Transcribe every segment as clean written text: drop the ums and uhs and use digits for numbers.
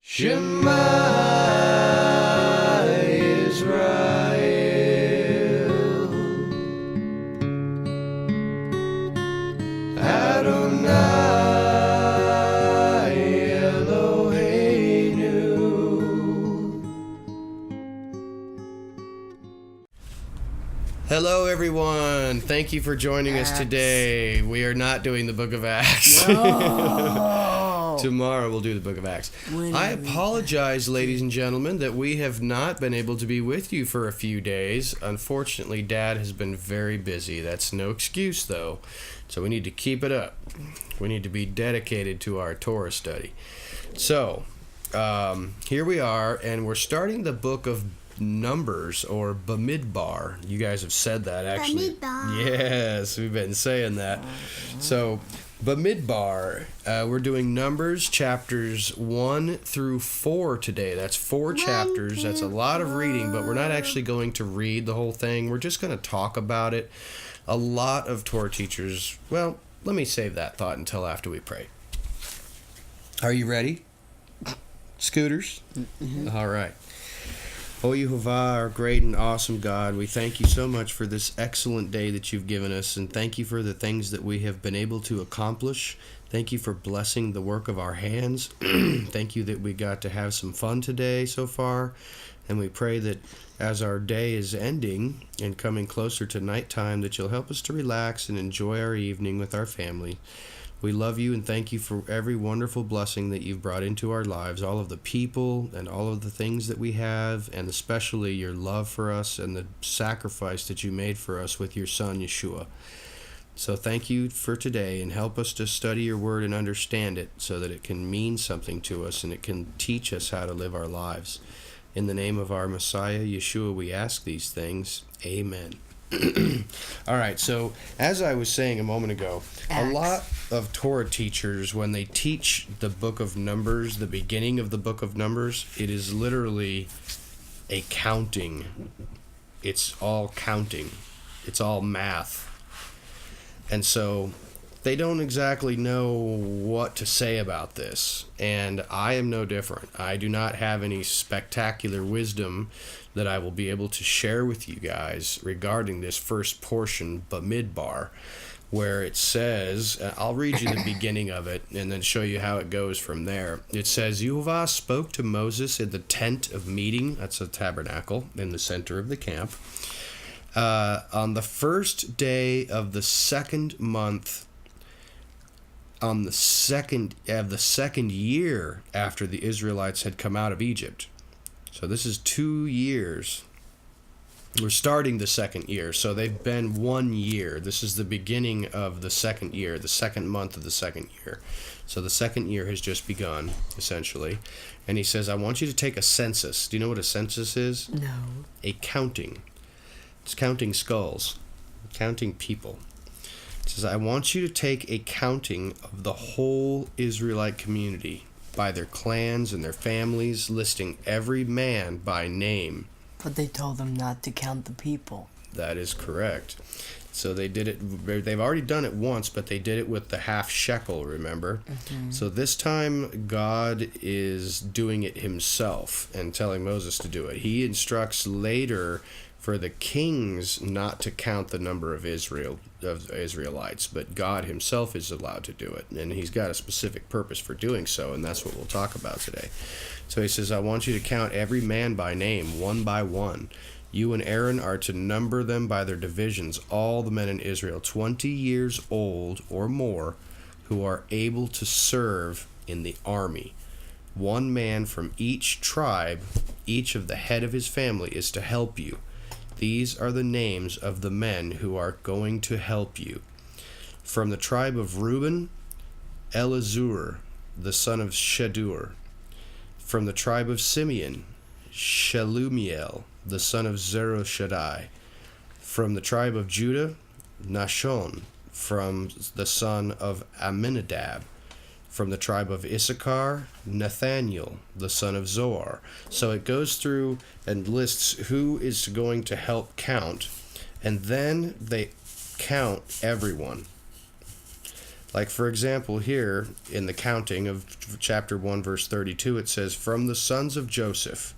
Shema Israel, Adonai Eloheinu. Hello everyone, thank you for joining us today. We are not doing the Book of Acts. No. Tomorrow we'll do the Book of Acts. I apologize, ladies and gentlemen, that we have not been able to be with you for a few days. Unfortunately, Dad has been very busy. That's no excuse, though. So we need to keep it up. We need to be dedicated to our Torah study. So, here we are, and we're starting the book of Numbers, or Bamidbar. You guys have said that, actually. Bamidbar. Yes, we've been saying that. So, Bamidbar, we're doing Numbers chapters 1 through 4 today. That's 4 chapters. That's a lot of reading, but we're not actually going to read the whole thing. We're just going to talk about it. A lot of Torah teachers, well, let me save that thought until after we pray. Are you ready? Scooters? Mm-hmm. All right. O Yehovah, our great and awesome God, we thank you so much for this excellent day that you've given us, and thank you for the things that we have been able to accomplish. Thank you for blessing the work of our hands. Thank you that we got to have some fun today so far, and we pray that as our day is ending and coming closer to nighttime, that you'll help us to relax and enjoy our evening with our family. We love you and thank you for every wonderful blessing that you've brought into our lives, all of the people and all of the things that we have, and especially your love for us and the sacrifice that you made for us with your son, Yeshua. So thank you for today, and help us to study your word and understand it so that it can mean something to us and it can teach us how to live our lives. In the name of our Messiah, Yeshua, we ask these things. Amen. All right, so as I was saying a moment ago, a lot of Torah teachers, when they teach the book of Numbers, the beginning of the book of Numbers, it is literally a counting. It's all counting. It's all math. And so they don't exactly know what to say about this. And I am no different. I do not have any spectacular wisdom that I will be able to share with you guys regarding this first portion, Bamidbar, where it says, I'll read you the beginning of it and then show you how it goes from there. It says, Yehovah spoke to Moses in the tent of meeting, that's a tabernacle in the center of the camp, on the first day of the second month, on the second year after the Israelites had come out of Egypt. So this is 2 years. We're starting the second year, so they've been 1 year. This is the beginning of the second year, the second month of the second year. So the second year has just begun, essentially. And he says, I want you to take a census. Do you know what a census is? No. A counting. It's counting skulls, counting people. It says, I want you to take a counting of the whole Israelite community by their clans and their families, listing every man by name. But they told them not to count the people. That is correct. So they did it, they've already done it once, but they did it with the half shekel, remember? Mm-hmm. So this time God is doing it himself and telling Moses to do it. He instructs later for the kings not to count the number of Israelites, but God himself is allowed to do it, and he's got a specific purpose for doing so, and that's what we'll talk about today. So he says, I want you to count every man by name, one by one. You and Aaron are to number them by their divisions, all the men in Israel, 20 years old or more, who are able to serve in the army. One man from each tribe, each of the head of his family, is to help you. These are the names of the men who are going to help you. From the tribe of Reuben, Elizur, the son of Shedur. From the tribe of Simeon, Shelumiel, the son of Zerushaddai. From the tribe of Judah, Nashon, from the son of Amminadab. From the tribe of Issachar, Nathaniel, the son of Zoar. So it goes through and lists who is going to help count, and then they count everyone. Like, for example, here in the counting of chapter 1, verse 32, it says, from the sons of Joseph,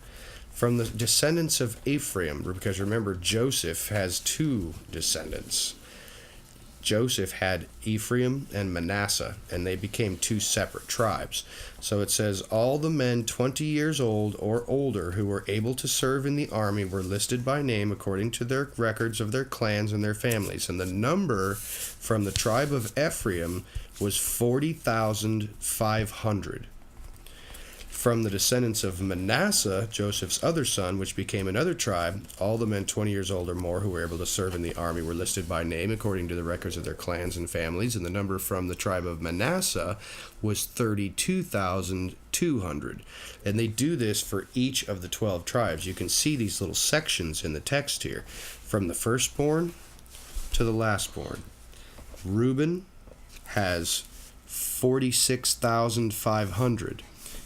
from the descendants of Ephraim, because remember, Joseph has two descendants. Joseph had Ephraim and Manasseh, and they became two separate tribes. So it says, all the men 20 years old or older who were able to serve in the army were listed by name according to their records of their clans and their families. And the number from the tribe of Ephraim was 40,500. From the descendants of Manasseh, Joseph's other son, which became another tribe, all the men 20 years old or more who were able to serve in the army were listed by name according to the records of their clans and families, and the number from the tribe of Manasseh was 32,200. And they do this for each of the 12 tribes. You can see these little sections in the text here, from the firstborn to the lastborn. Reuben has 46,500.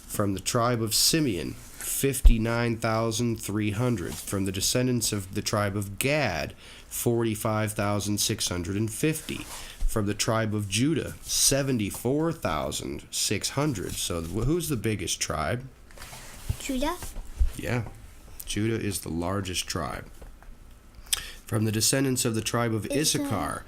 From the tribe of Simeon, 59,300. From the descendants of the tribe of Gad, 45,650. From the tribe of Judah, 74,600. So who's the biggest tribe? Judah? Yeah, Judah is the largest tribe. From the descendants of the tribe of Issachar,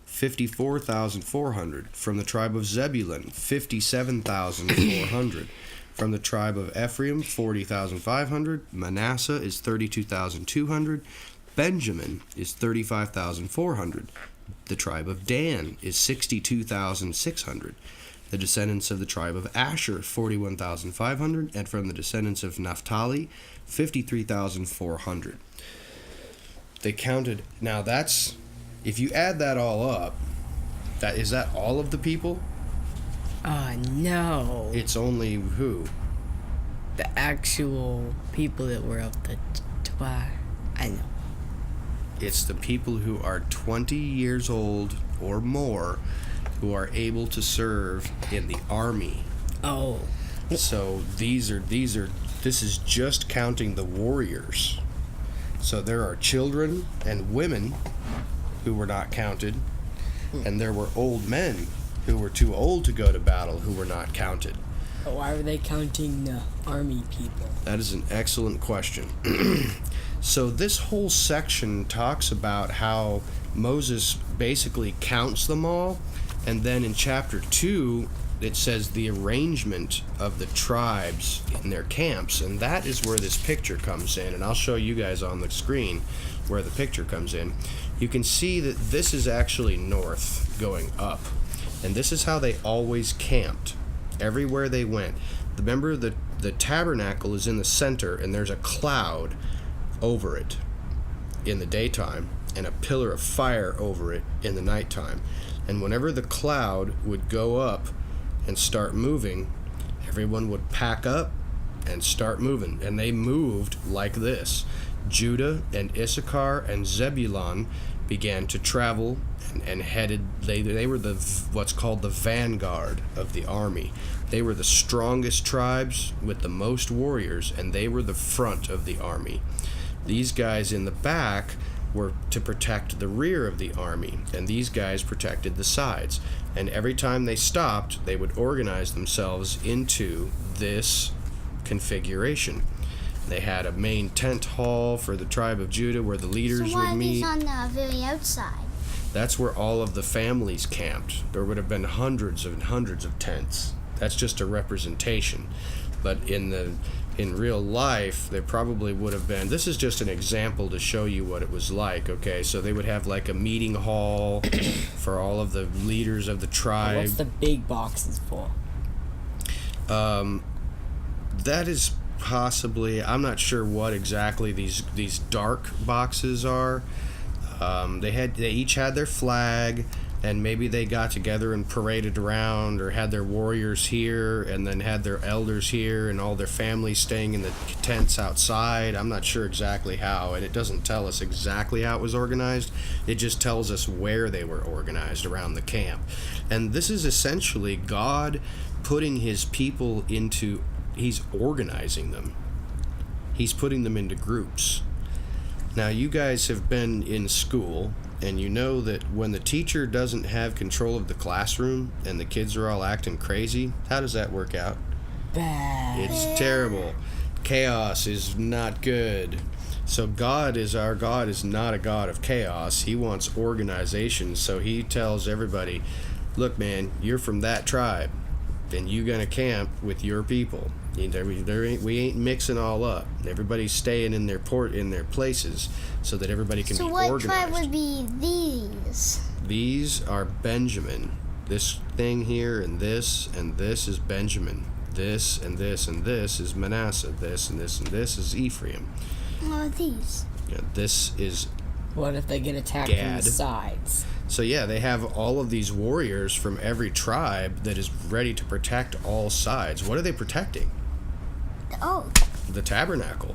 54,400. From the tribe of Zebulun, 57,400. From the tribe of Ephraim, 40,500. Manasseh is 32,200. Benjamin is 35,400. The tribe of Dan is 62,600. The descendants of the tribe of Asher, 41,500. And from the descendants of Naphtali, 53,400. They counted. Now that's, if you add that all up, is that all of the people? No. It's only who? The actual people that were of the tribe. I know. It's the people who are 20 years old or more who are able to serve in the army. Oh. So this is just counting the warriors. So there are children and women who were not counted, and there were old men who were too old to go to battle who were not counted. But why were they counting the army people? That is an excellent question. So this whole section talks about how Moses basically counts them all, and then in chapter 2 it says the arrangement of the tribes in their camps, and that is where this picture comes in, and I'll show you guys on the screen where the picture comes in. You can see that this is actually north going up, and this is how they always camped everywhere they went. Remember, the tabernacle is in the center, and there's a cloud over it in the daytime and a pillar of fire over it in the nighttime. And whenever the cloud would go up and start moving, everyone would pack up and start moving. And they moved like this. Judah and Issachar and Zebulun began to travel and headed. They were what's called the vanguard of the army. They were the strongest tribes with the most warriors, and they were the front of the army. These guys in the back were to protect the rear of the army, and these guys protected the sides. And every time they stopped, they would organize themselves into this configuration. They had a main tent hall for the tribe of Judah where the leaders would meet. So why are these on the very outside? That's where all of the families camped. There would have been hundreds and hundreds of tents. That's just a representation. But in real life, there probably would have been, this is just an example to show you what it was like, okay? So they would have like a meeting hall for all of the leaders of the tribe. What's the big boxes for? That is possibly, I'm not sure what exactly these dark boxes are. They each had their flag, and maybe they got together and paraded around, or had their warriors here and then had their elders here and all their families staying in the tents outside. I'm not sure exactly how, and it doesn't tell us exactly how it was organized. It just tells us where they were organized around the camp. And this is essentially God putting his people into, he's organizing them. He's putting them into groups. Now, you guys have been in school, And you know that when the teacher doesn't have control of the classroom and the kids are all acting crazy, how does that work out? Bad. It's terrible. Chaos is not good. So our God is not a God of chaos. He wants organization. So he tells everybody, look, man, you're from that tribe, then you gonna camp with your people. We ain't mixing all up. Everybody's staying in their places so that everybody can be organized. So what tribe would be these? These are Benjamin. This thing here and this is Benjamin. This and this and this is Manasseh. This and this and this is Ephraim. What are these? Yeah, this is What if they get attacked from Gad. the sides? So yeah, they have all of these warriors from every tribe that is ready to protect all sides. What are they protecting? Oh, The tabernacle.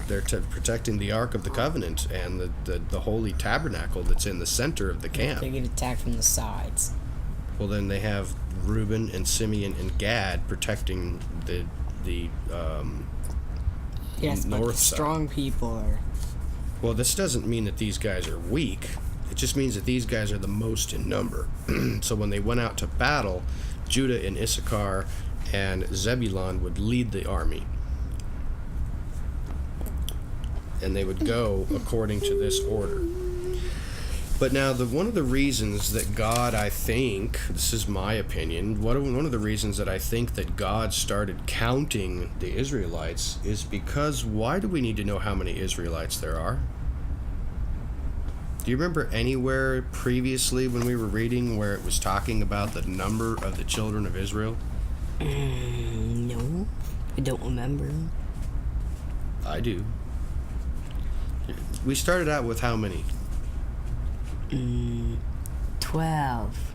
They're protecting the Ark of the Covenant and the holy tabernacle that's in the center of the camp. They get attacked from the sides. Well, then they have Reuben and Simeon and Gad protecting the Yes, but the north side. strong people are... Well, this doesn't mean that these guys are weak. It just means that these guys are the most in number. So when they went out to battle, Judah and Issachar and Zebulun would lead the army. And they would go according to this order. But now, one of the reasons that God, I think, this is my opinion, one of the reasons that I think that God started counting the Israelites is because why do we need to know how many Israelites there are? Do you remember anywhere previously when we were reading where it was talking about the number of the children of Israel? No, I don't remember. I do. We started out with how many? 12.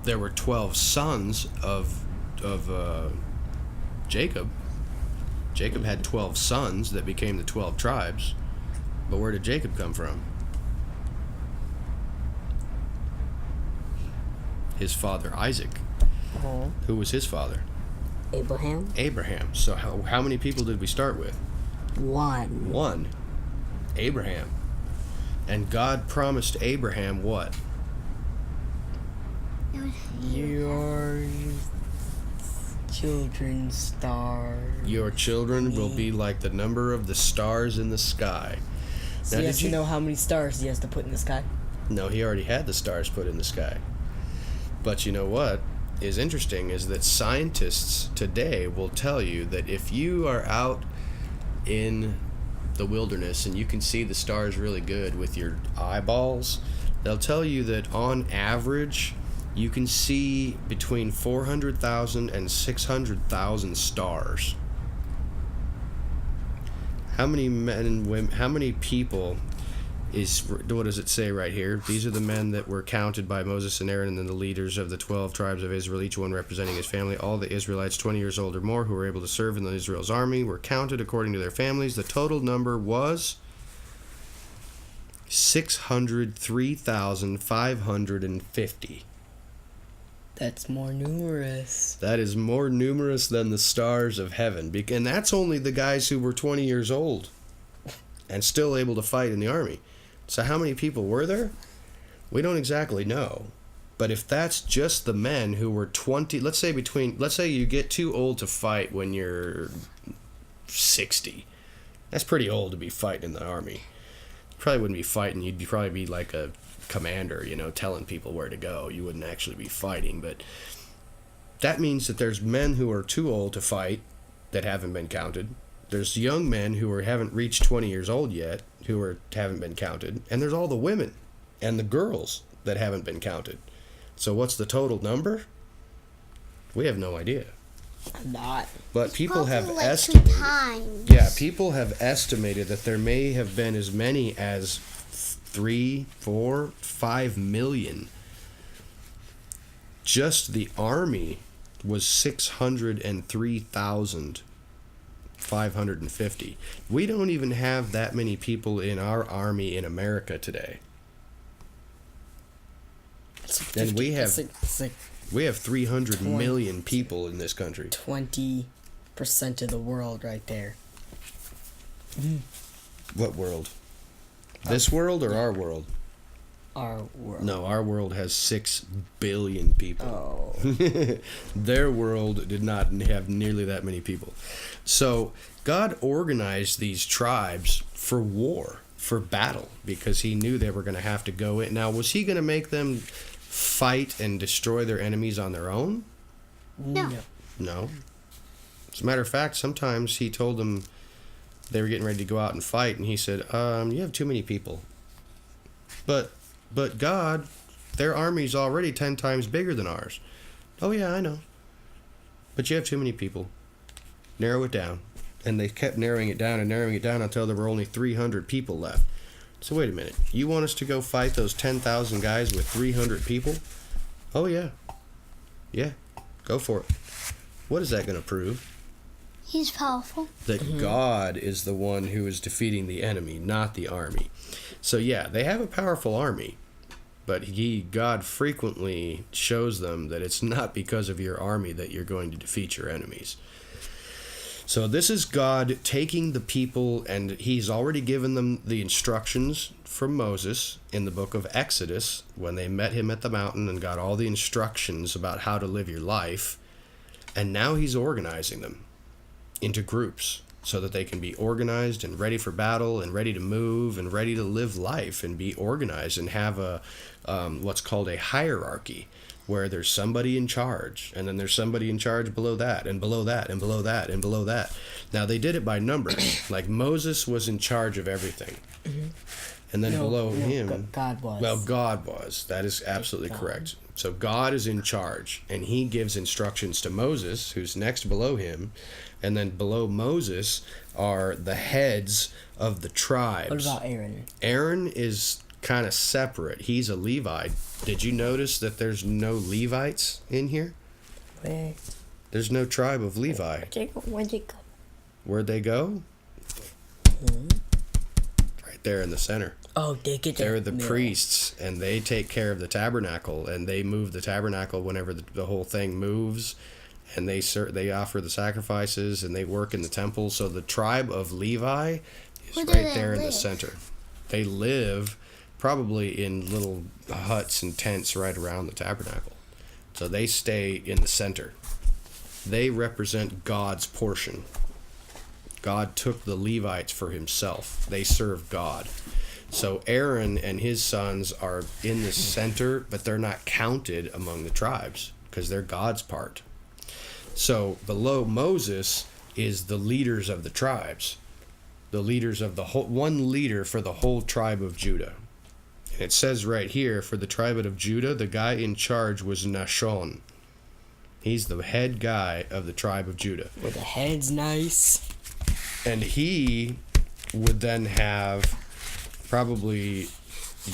There were 12 sons of Jacob. Jacob had 12 sons that became the 12 tribes. But where did Jacob come from? His father Isaac. Oh. Who was his father? Abraham? Abraham. So how many people did we start with? 1. One. Abraham. And God promised Abraham what? Your children's stars. Your children will be like the number of the stars in the sky. So Now, he has did to you know how many stars he has to put in the sky. No, he already had the stars put in the sky. But you know what is interesting is that scientists today will tell you that if you are out in the wilderness and you can see the stars really good with your eyeballs, they'll tell you that on average you can see between 400,000 and 600,000 stars. How many men and women, how many people what does it say right here? These are the men that were counted by Moses and Aaron and then the leaders of the 12 tribes of Israel, each one representing his family. All the Israelites 20 years old or more who were able to serve in Israel's army were counted according to their families. The total number was 603,550. That's more numerous. That is more numerous than the stars of heaven. And that's only the guys who were 20 years old and still able to fight in the army. So how many people were there? We don't exactly know. But if that's just the men who were 20, let's say you get too old to fight when you're 60. That's pretty old to be fighting in the army. You probably wouldn't be fighting. You'd probably be like a commander, telling people where to go. You wouldn't actually be fighting. But that means that there's men who are too old to fight that haven't been counted. There's young men who haven't reached 20 years old yet who haven't been counted. And there's all the women and the girls that haven't been counted. So what's the total number? We have no idea. Not. But people have Probably like estimated. 2 times. Yeah, people have estimated that there may have been as many as 3, 4, 5 million. Just the army was 603,550. We don't even have that many people in our army in America today. And we have 300 million people in this country. 20% of the world right there. What world? This world or our world? our world. No, our world has 6 billion people. Oh. Their world did not have nearly that many people. So God organized these tribes for war, for battle, because he knew they were going to have to go in. Now, was he going to make them fight and destroy their enemies on their own? No. No. As a matter of fact, sometimes he told them they were getting ready to go out and fight, and he said, you have too many people. But God, their army's already 10 times bigger than ours. Oh, yeah, I know. But you have too many people. Narrow it down. And they kept narrowing it down until there were only 300 people left. So wait a minute. You want us to go fight those 10,000 guys with 300 people? Oh, yeah. Yeah. Go for it. What is that going to prove? He's powerful. That God is the one who is defeating the enemy, not the army. So yeah, they have a powerful army, but God frequently shows them that it's not because of your army that you're going to defeat your enemies. So this is God taking the people, and he's already given them the instructions from Moses in the book of Exodus when they met him at the mountain and got all the instructions about how to live your life. And now he's organizing them into groups so that they can be organized and ready for battle and ready to move and ready to live life and be organized and have a what's called a hierarchy, where there's somebody in charge, and then there's somebody in charge below that, and below that, and below that, and below that. Now, they did it by numbers. Like, Moses was in charge of everything. And then below him... God was. Well, God was. That is absolutely correct. So God is in charge, and he gives instructions to Moses, who's next below him, and then below Moses are the heads of the tribes. What about Aaron? Aaron is kind of separate. He's a Levite. Did you notice that there's no Levites in here? Where? There's no tribe of Levi. Where'd they go? Where'd they go? Right there in the center. Oh, they get They're the priests, and they take care of the tabernacle, and they move the tabernacle whenever the whole thing moves, and they offer the sacrifices, and they work in the temple. So the tribe of Levi is right there in the center. They live probably in little huts and tents right around the tabernacle. So they stay in the center. They represent God's portion. God took the Levites for himself. They serve God. So Aaron and his sons are in the center, but they're not counted among the tribes because they're God's part. So below Moses is the leaders of the tribes, the leaders of the whole, one leader for the whole tribe of Judah. And it says right here, for the tribe of Judah, the guy in charge was Nashon. He's the head guy of the tribe of Judah. Well, the head's nice. And he would then have probably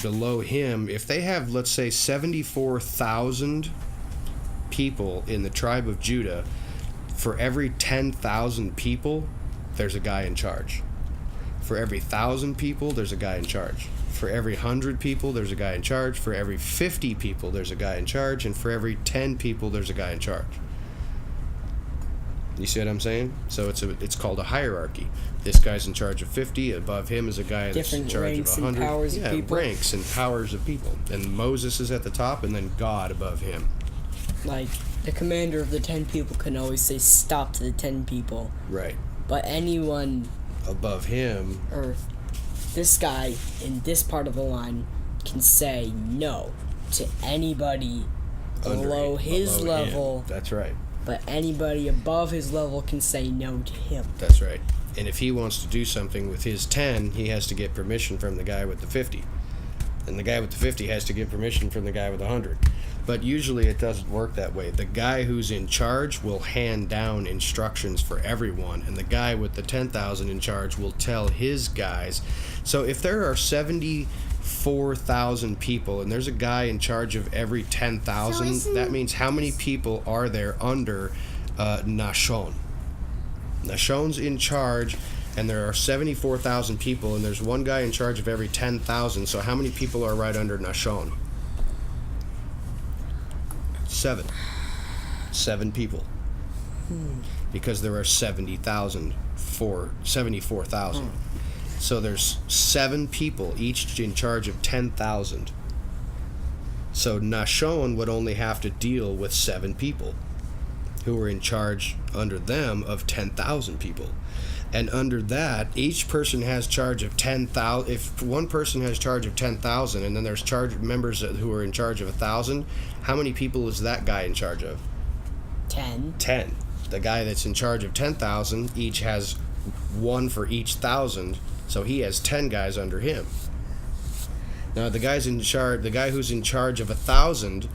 below him, if they have, let's say, 74,000 people in the tribe of Judah, for every 10,000 people, there's a guy in charge. For every 1,000 people, there's a guy in charge. For every 100 people, there's a guy in charge. For every 50 people, there's a guy in charge. And for every 10 people, there's a guy in charge. You see what I'm saying? So it's called a hierarchy. This guy's in charge of 50. Above him is a guy that's in charge of 100. And powers of people. Ranks and powers of people. And Moses is at the top, and then God above him. Like, the commander of the 10 people can always say stop to the 10 people. Right. But anyone above him, or this guy in this part of the line, can say no to anybody below his level. Him. That's right. But anybody above his level can say no to him. That's right. And if he wants to do something with his 10, he has to get permission from the guy with the 50. And the guy with the 50 has to get permission from the guy with the 100. But usually it doesn't work that way. The guy who's in charge will hand down instructions for everyone, and the guy with the 10,000 in charge will tell his guys. So if there are 74,000 people, and there's a guy in charge of every 10,000, that means how many people are there under Nashon? Nashon's in charge, and there are 74,000 people, and there's one guy in charge of every 10,000. So how many people are right under Nashon? 7 people. Because there are 74,000. So there's 7 people, each in charge of 10,000. So Nashon would only have to deal with 7 people who were in charge under them of 10,000 people. And under that, each person has charge of 10,000. If one person has charge of 10,000 and then there's charge members who are in charge of 1,000, how many people is that guy in charge of? 10. 10. The guy that's in charge of 10,000 each has 1 for each 1,000, so he has 10 guys under him. Now the guy who's in charge of 1,000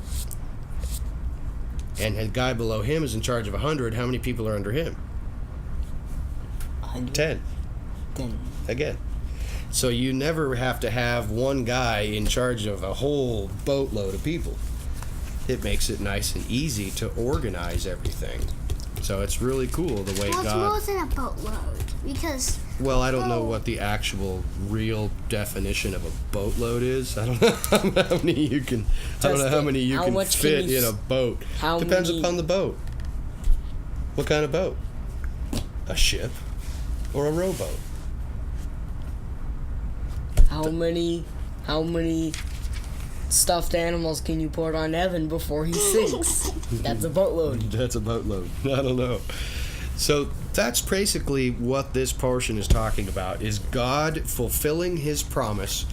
and the guy below him is in charge of 100, how many people are under him? 100. 10. 10. Again. So you never have to have one guy in charge of a whole boatload of people. It makes it nice and easy to organize everything. So it's really cool the way Well, God... more than a boatload, because... Well, I don't know what the actual real definition of a boatload is. I don't know how many you can. I don't know how many you can fit in a boat. Depends upon the boat. What kind of boat? A ship or a rowboat? How many stuffed animals can you put on Evan before he sinks? That's a boatload. That's a boatload. I don't know. So that's basically what this portion is talking about, is God fulfilling his promise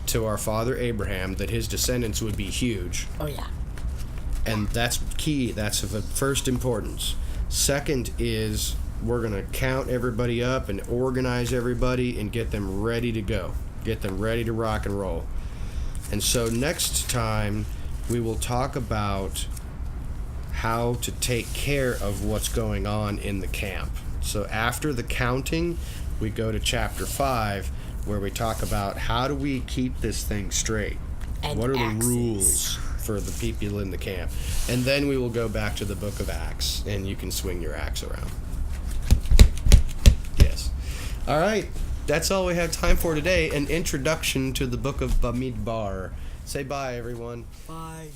to our father Abraham that his descendants would be huge. Oh, yeah. And that's key. That's of the first importance. Second is we're going to count everybody up and organize everybody and get them ready to go. Get them ready to rock and roll. And so next time we will talk about how to take care of what's going on in the camp. So after the counting, we go to chapter 5, where we talk about how do we keep this thing straight. And what are axes. the rules for the people in the camp? And then we will go back to the book of Acts, and you can swing your axe around. Yes. All right. That's all we have time for today. An introduction to the book of Bamidbar. Say bye, everyone. Bye.